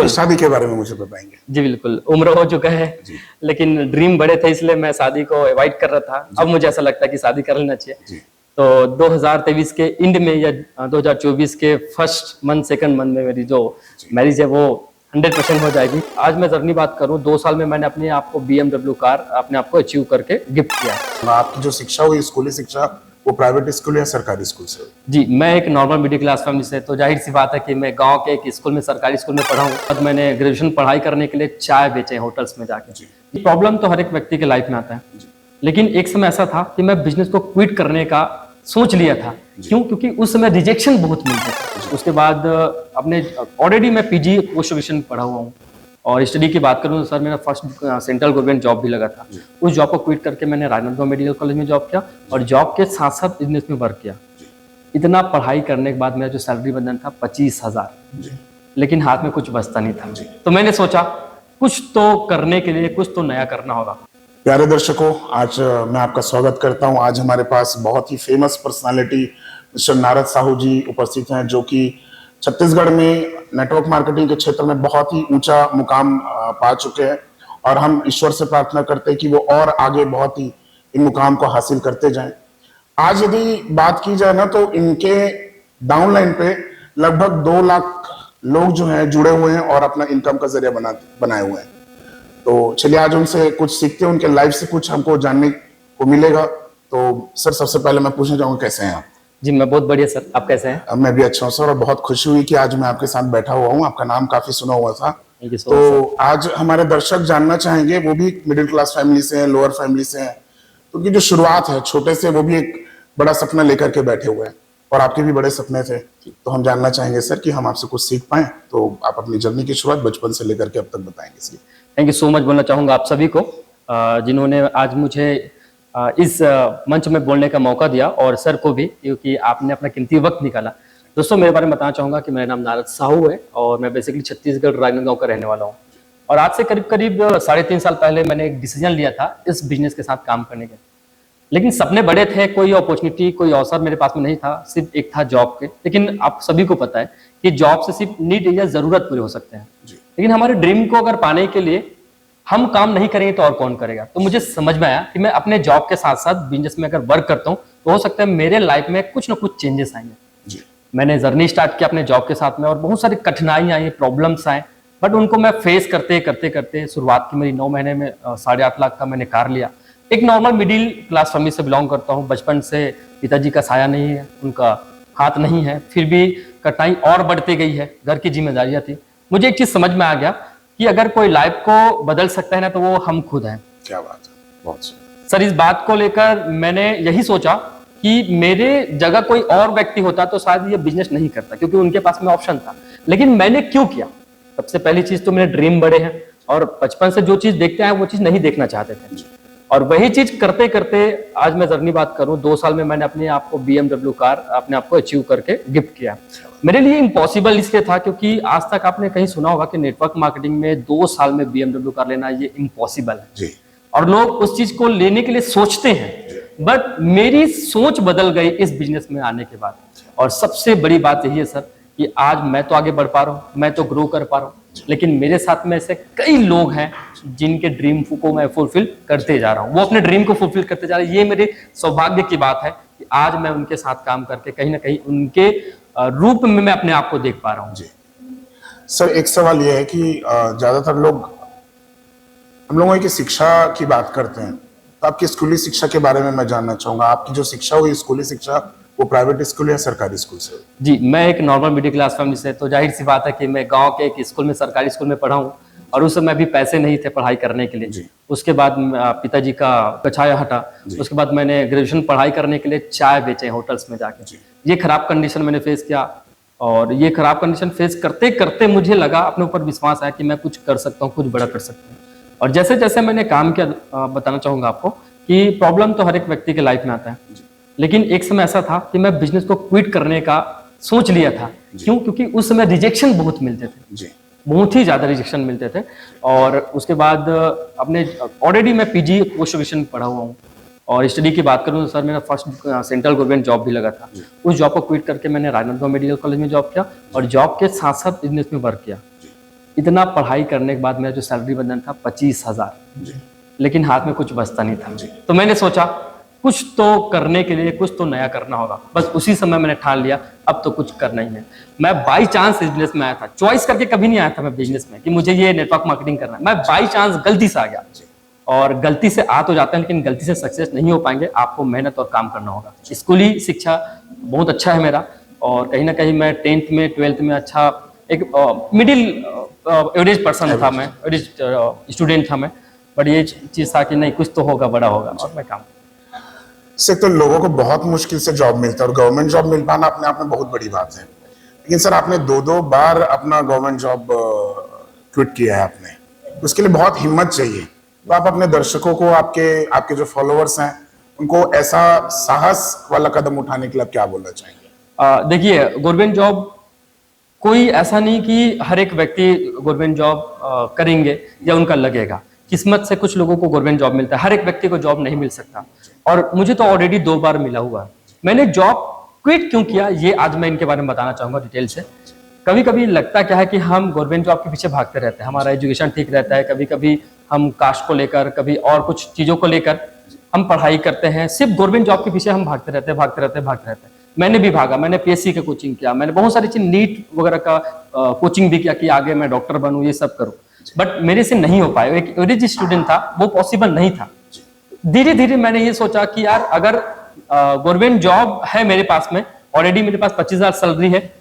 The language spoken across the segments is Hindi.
आपकी शादी के बारे में मुझे बताएंगे? जी बिल्कुल, उम्र हो चुका है लेकिन ड्रीम बड़े थे इसलिए मैं शादी को अवॉइड कर रहा था। अब मुझे ऐसा लगता है कि शादी कर लेना चाहिए। तो 2023 के एंड में या 2024 के फर्स्ट मंथ सेकंड मंथ में मेरी जो मैरिज है वो 100% हो जाएगी। आज मैं जर्नी बात करूं, 2 साल में मैंने अपने आप को BMW कार अपने आप को अचीव करके गिफ्ट किया। आपकी जो शिक्षा हुई, स्कूली शिक्षा, वो प्राइवेट स्कूल या सरकारी स्कूल से? जी, मैं एक नॉर्मल मिडिल क्लास फैमिली से, तो जाहिर सी बात है कि मैं गांव के एक स्कूल में, सरकारी स्कूल में पढ़ा हूँ। अब मैंने ग्रेजुएशन पढ़ाई करने के लिए चाय बेचे होटल्स में जाके। प्रॉब्लम तो हर एक व्यक्ति के लाइफ में आता है, लेकिन एक समय ऐसा था कि मैं बिजनेस को क्विट करने का सोच लिया था। क्यों? क्योंकि उस समय रिजेक्शन बहुत मिलते थे। उसके बाद अपने ऑलरेडी मैं पीजी पोस्ट ग्रेजुएशन पढ़ा हुआ हूँ और स्टडी की बात करूँ तो सर मेरा फर्स्ट सेंट्रल गवर्नमेंट जॉब भी लगा था। उस जॉब को क्विट करके मैंने राजनांदगांव मेडिकल कॉलेज में जॉब किया और जॉब के साथ साथ बिजनेस में वर्क किया। इतना पढ़ाई करने के बाद मेरा जो सैलरी बंधन था 25,000, लेकिन हाथ में कुछ बचता नहीं था। तो मैंने सोचा कुछ तो करने के लिए कुछ तो नया करना होगा। प्यारे दर्शकों, आज मैं आपका स्वागत करता हूं। आज हमारे पास बहुत ही famous personality mister Narad Sahu ji उपस्थित हैं, जो कि छत्तीसगढ़ में नेटवर्क मार्केटिंग के क्षेत्र में बहुत ही ऊंचा मुकाम पा चुके हैं और हम ईश्वर से प्रार्थना करते हैं कि वो और आगे बहुत ही इन मुकाम को हासिल करते जाएं। आज यदि बात की जाए ना, तो इनके डाउनलाइन पे लगभग 2 लाख लोग जो हैं जुड़े हुए हैं और अपना इनकम का जरिया बनाए हुए हैं। तो चलिए आज उनसे कुछ सीखते हैं, उनके लाइफ से कुछ हमको जानने को मिलेगा। तो सर, सबसे पहले मैं पूछना चाहूंगा, कैसे हैं आप? जी मैं बहुत बढ़िया सर, आप कैसे हैं? मैं भी अच्छा हूँ सर, और बहुत खुशी हुई कि आज मैं आपके साथ बैठा हुआ हूँ। आपका नाम काफी सुना हुआ था। तो आज हमारे दर्शक जानना चाहेंगे, वो भी मिडिल क्लास फैमिली से हैं, लोअर फैमिली से हैं, तो उनकी जो शुरुआत है छोटे से, वो भी एक बड़ा सपना लेकर के बैठे हुए हैं और आपके भी बड़े सपने थे। तो हम जानना चाहेंगे सर कि हम आपसे कुछ सीख पाए। तो आप अपनी जर्नी की शुरुआत बचपन से लेकर के अब तक बताएंगे। थैंक यू सो मच बोलना चाहूँगा आप सभी को जिन्होंने आज मुझे इस मंच में बोलने का मौका दिया, और सर को भी, क्योंकि आपने अपना कीमती वक्त निकाला। दोस्तों, मेरे बारे में बताना चाहूँगा कि मेरा नाम नारद साहू है और मैं बेसिकली छत्तीसगढ़ राजनांदगांव का रहने वाला हूँ। और आज से करीब 3.5 साल पहले मैंने एक डिसीजन लिया था इस बिजनेस के साथ काम करने के। लेकिन सपने बड़े थे, कोई अपॉर्चुनिटी, कोई अवसर मेरे पास में नहीं था, सिर्फ एक था जॉब के। लेकिन आप सभी को पता है कि जॉब से सिर्फ नीड या जरूरत पूरे हो सकते हैं, लेकिन हमारे ड्रीम को अगर पाने के लिए हम काम नहीं करेंगे तो और कौन करेगा। तो मुझे समझ में आया कि मैं अपने जॉब के साथ साथ बिजनेस में अगर वर्क करता हूँ तो हो सकता है मेरे लाइफ में कुछ ना कुछ चेंजेस आएंगे। मैंने जर्नी स्टार्ट किया अपने जॉब के साथ में और बहुत सारी कठिनाइयां आई, प्रॉब्लम्स आए, बट उनको मैं फेस करते करते शुरुआत की मेरी 9 महीने में 8.5 लाख का मैंने कार लिया। एक नॉर्मल मिडिल क्लास फैमिली से बिलोंग करता हूँ। बचपन से पिताजी का साया नहीं है, उनका हाथ नहीं है, फिर भी कठिनाई और बढ़ती गई है, घर की जिम्मेदारियां थी। मुझे एक चीज समझ में आ गया कि अगर कोई लाइफ को बदल सकता है ना, तो वो हम खुद हैं। क्या बात है, बहुत सर, इस बात को लेकर मैंने यही सोचा कि मेरे जगह कोई और व्यक्ति होता तो शायद ये बिजनेस नहीं करता, क्योंकि उनके पास में ऑप्शन था। लेकिन मैंने क्यों किया? सबसे पहली चीज तो मेरे ड्रीम बड़े हैं और बचपन से जो चीज देखते हैं वो चीज नहीं देखना चाहते थे, और वही चीज करते करते आज मैं जर्नी बात करूं, 2 साल में मैंने अपने आप को BMW कार अपने आप को अचीव करके गिफ्ट किया। मेरे लिए इम्पॉसिबल इसलिए था क्योंकि आज तक आपने कहीं सुना होगा कि नेटवर्क मार्केटिंग में 2 साल में BMW कार लेना ये इम्पॉसिबल है जी। और लोग उस चीज को लेने के लिए सोचते हैं, बट मेरी सोच बदल गई इस बिजनेस में आने के बाद। और सबसे बड़ी बात यही है सर कि आज मैं तो आगे बढ़ पा रहा हूँ, मैं तो ग्रो कर पा रहा हूँ, लेकिन मेरे साथ में ऐसे कई लोग हैं जिनके ड्रीम को मैं फुलफिल करते जा रहा हूँ, वो अपने ड्रीम को फुलफिल करते जा रहे हैं। ये मेरे सौभाग्य की बात है कि आज मैं उनके साथ काम करके कहीं ना कहीं उनके रूप में मैं अपने आप को देख पा रहा हूँ। जी सर, एक सवाल यह है कि ज्यादातर लोग हम लोगों की शिक्षा की बात करते हैं, तो आपकी स्कूली शिक्षा के बारे में मैं जानना चाहूंगा। आपकी जो शिक्षा हुई, स्कूली शिक्षा, वो प्राइवेट स्कूल या सरकारी स्कूल से? जी, मैं एक नॉर्मल मिडिल क्लास फैमिली से, तो जाहिर सी बात है कि मैं गांव के एक स्कूल में, सरकारी स्कूल में पढ़ा हूँ और उस समय भी पैसे नहीं थे पढ़ाई करने के लिए। उसके बाद पिताजी का कछाया हटा, उसके बाद मैंने ग्रेजुएशन पढ़ाई करने के लिए चाय बेचे होटल्स में जाके। ये खराब कंडीशन मैंने फेस किया और ये खराब कंडीशन फेस करते करते मुझे लगा, अपने ऊपर विश्वास आया कि मैं कुछ कर सकता हूँ, कुछ बड़ा कर सकता हूँ। और जैसे जैसे मैंने काम किया, बताना चाहूंगा आपको कि प्रॉब्लम तो हर एक व्यक्ति के लाइफ में आता है, लेकिन एक समय ऐसा था कि मैं बिजनेस को क्विट करने का सोच लिया था। क्यों? क्योंकि उस समय रिजेक्शन बहुत मिलते थे, बहुत ही ज्यादा रिजेक्शन मिलते थे। और उसके बाद अपने ऑलरेडी मैं पीजी पोस्ट ग्रेजुएशन पढ़ा हुआ हूँ और स्टडी की बात करूँ तो सर मेरा फर्स्ट सेंट्रल गवर्नमेंट जॉब भी लगा था। उस जॉब को क्विट करके मैंने राजनांदगांव मेडिकल कॉलेज में जॉब किया और जॉब के साथ साथ बिजनेस में वर्क किया। इतना पढ़ाई करने के बाद मेरा जो सैलरी बंधन था 25,000, जी लेकिन हाथ में कुछ बचता नहीं था। तो मैंने सोचा कुछ तो करने के लिए कुछ तो नया करना होगा। बस उसी समय मैंने ठान लिया अब तो कुछ करना ही है। मैं बाई चांस बिजनेस में आया था, चॉइस करके कभी नहीं आया था मैं बिजनेस में कि मुझे ये नेटवर्क मार्केटिंग करना है। मैं बाई चांस गलती से आ गया, और गलती से आ तो जाते हैं लेकिन गलती से सक्सेस नहीं हो पाएंगे। आपको मेहनत और काम करना होगा। स्कूली शिक्षा बहुत अच्छा है मेरा, और कहीं ना कहीं मैं 10th में 12th में अच्छा एक मिडिल एवरेज पर्सन था, मैं एवरेज स्टूडेंट था मैं। बट ये चीज था कि नहीं कुछ तो होगा, बड़ा होगा, और मैं काम। से तो लोगों को बहुत मुश्किल से जॉब मिलता है, और गवर्नमेंट जॉब मिल पाना अपने आप में बहुत बड़ी बात है। लेकिन सर आपने 2-2 बार अपना गवर्नमेंट जॉब क्विट किया है आपने, उसके लिए बहुत हिम्मत चाहिए। तो आप अपने दर्शकों को, आपके आपके जो फॉलोअर्स हैं, उनको ऐसा साहस वाला कदम उठाने के लिए आप क्या बोलना चाहेंगे? देखिए, गवर्नमेंट जॉब कोई ऐसा नहीं कि हर एक व्यक्ति गवर्नमेंट जॉब करेंगे या उनका लगेगा। किस्मत से कुछ लोगों को गवर्नमेंट जॉब मिलता है, हर एक व्यक्ति को जॉब नहीं मिल सकता। और मुझे तो ऑलरेडी 2 बार मिला हुआ है। मैंने जॉब क्विट क्यों किया ये आज मैं इनके बारे में बताना चाहूंगा डिटेल से। कभी कभी लगता क्या है कि हम गवर्नमेंट जॉब के पीछे भागते रहते हैं, हमारा एजुकेशन ठीक रहता है, कभी कभी हम कास्ट को लेकर, कभी और कुछ चीजों को लेकर हम पढ़ाई करते हैं, सिर्फ गवर्नमेंट जॉब के पीछे हम भागते रहते हैं। मैंने भी भागा, मैंने पीएससी का कोचिंग किया, मैंने बहुत सारी चीज नीट वगैरह का कोचिंग भी किया कि आगे मैं डॉक्टर बनूं, ये सब करूं। बट मेरे से नहीं हो पाया। एक एवरेज स्टूडेंट था, वो पॉसिबल नहीं था। धीरे धीरे मैंने ये सोचा कि यार अगर गवर्नमेंट जॉब है मेरे पास में, ऑलरेडी मेरे पास 25,000 सैलरी है,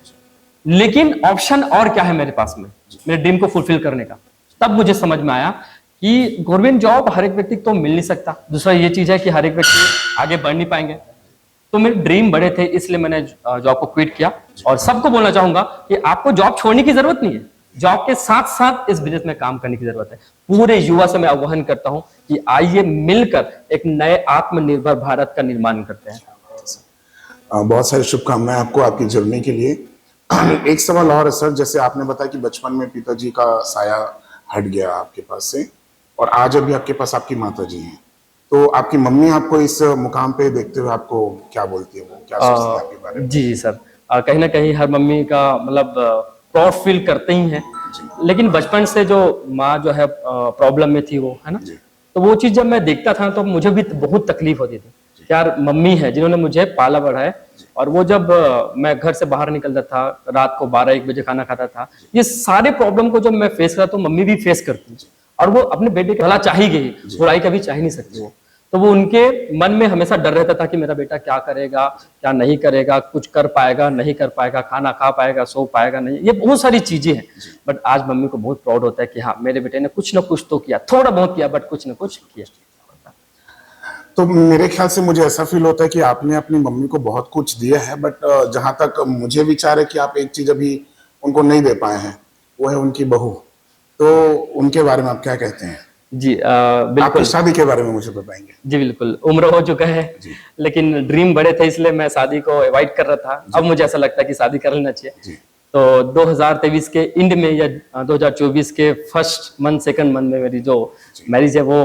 लेकिन ऑप्शन और क्या है मेरे पास में मेरे ड्रीम को फुलफिल करने का। तब मुझे समझ में आया कि गवर्नमेंट जॉब हर एक व्यक्ति को तो मिल नहीं सकता। दूसरा ये चीज है कि हर एक व्यक्ति आगे बढ़ नहीं पाएंगे। तो मेरे ड्रीम बड़े थे, इसलिए मैंने जॉब को क्विट किया। और सबको बोलना चाहूंगा कि आपको जॉब छोड़ने की जरूरत नहीं है, जॉब के साथ साथ इस बिजनेस में काम करने की जरूरत है। पूरे युवा से मैं आह्वान करता हूं कि आइए मिलकर एक नए आत्मनिर्भर भारत का निर्माण करते हैं। बहुत सारी शुभकामनाएं आपको आपकी जर्नी के लिए। एक सवाल और है सर, जैसे आपने बताया कि बचपन में पिताजी का साया हट गया आपके पास से, और आज अभी आपके पास आपकी माता जी हैं, तो आपकी मम्मी आपको इस मुकाम पे देखते हुए आपको क्या बोलती है, वो क्या सोचती है आपके बारे में? जी सर, कहीं ना कहीं हर मम्मी का मतलब प्राउड फील करते ही हैं। लेकिन बचपन से जो माँ जो है प्रॉब्लम में थी वो, है ना, तो वो चीज जब मैं देखता था तो मुझे भी बहुत तकलीफ होती थी। यार मम्मी है जिन्होंने मुझे पाला बढ़ाया, और वो जब मैं घर से बाहर निकलता था, रात को 12-1 बजे खाना खाता था, ये सारे प्रॉब्लम को जब मैं फेस करता तो मम्मी भी फेस करती, और वो अपने बेटे के भला चाह ही गई, बुराई कभी चाह ही नहीं सकती वो। तो वो उनके मन में हमेशा डर रहता था कि मेरा बेटा क्या करेगा, क्या नहीं करेगा, कुछ कर पाएगा नहीं कर पाएगा, खाना खा पाएगा, सो पाएगा नहीं, ये बहुत सारी चीजें हैं। बट आज मम्मी को बहुत प्राउड होता है कि हाँ मेरे बेटे ने कुछ ना कुछ तो किया, थोड़ा बहुत किया बट कुछ ना कुछ किया। तो मेरे ख्याल से मुझे ऐसा फील होता है कि आपने अपनी मम्मी को बहुत कुछ दिया है, बट जहां तक मुझे विचार है कि आप एक चीज अभी उनको नहीं दे पाए हैं, वो है उनकी बहू। तो उनके बारे में आप क्या कहते हैं? जी बिल्कुल। आपकी शादी के बारे में मुझे बताएंगे? जी बिल्कुल, उम्र हो चुका है, लेकिन ड्रीम बड़े थे इसलिए मैं शादी को अवॉइड कर रहा था। अब मुझे ऐसा लगता है कि शादी कर लेना चाहिए। तो 2023 के एंड में या 2024 के फर्स्ट मंथ सेकंड मंथ में मेरी जो मैरिज है वो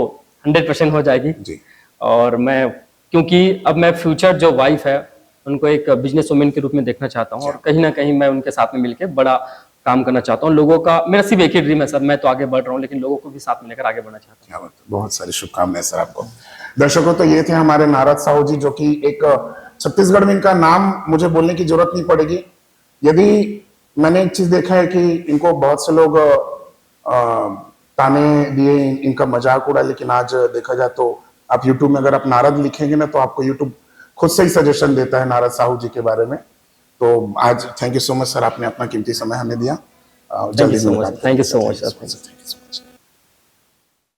100% हो जाएगी। और मैं, क्योंकि अब मैं फ्यूचर जो वाइफ है उनको एक बिजनेस वुमेन के रूप में देखना चाहता हूँ, और कहीं ना कहीं मैं उनके साथ में मिलकर बड़ा काम करना चाहता हूँ। लोगों का, मेरा सिर्फ एक ही ड्रीम है सर, मैं तो आगे बढ़ रहा हूँ लेकिन लोगों को भी साथ में लेकर आगे बढ़ना चाहता हूँ। बहुत सारी शुभकामनाएं सर आपको। दर्शकों, तो ये थे हमारे नारद साहू जी, जो कि एक छत्तीसगढ़ में इनका नाम मुझे बोलने की जरूरत नहीं पड़ेगी। यदि मैंने एक चीज देखा है कि इनको बहुत से लोग ताने दिए, इनका मजाक उड़ा, लेकिन आज देखा जाए तो आप यूट्यूब में अगर आप नारद लिखेंगे ना तो आपको यूट्यूब खुद से ही सजेशन देता है नारद साहू जी के बारे में। तो आज thank you so much sir, आपने अपना कीमती समय हमें दिया। Thank you so much sir.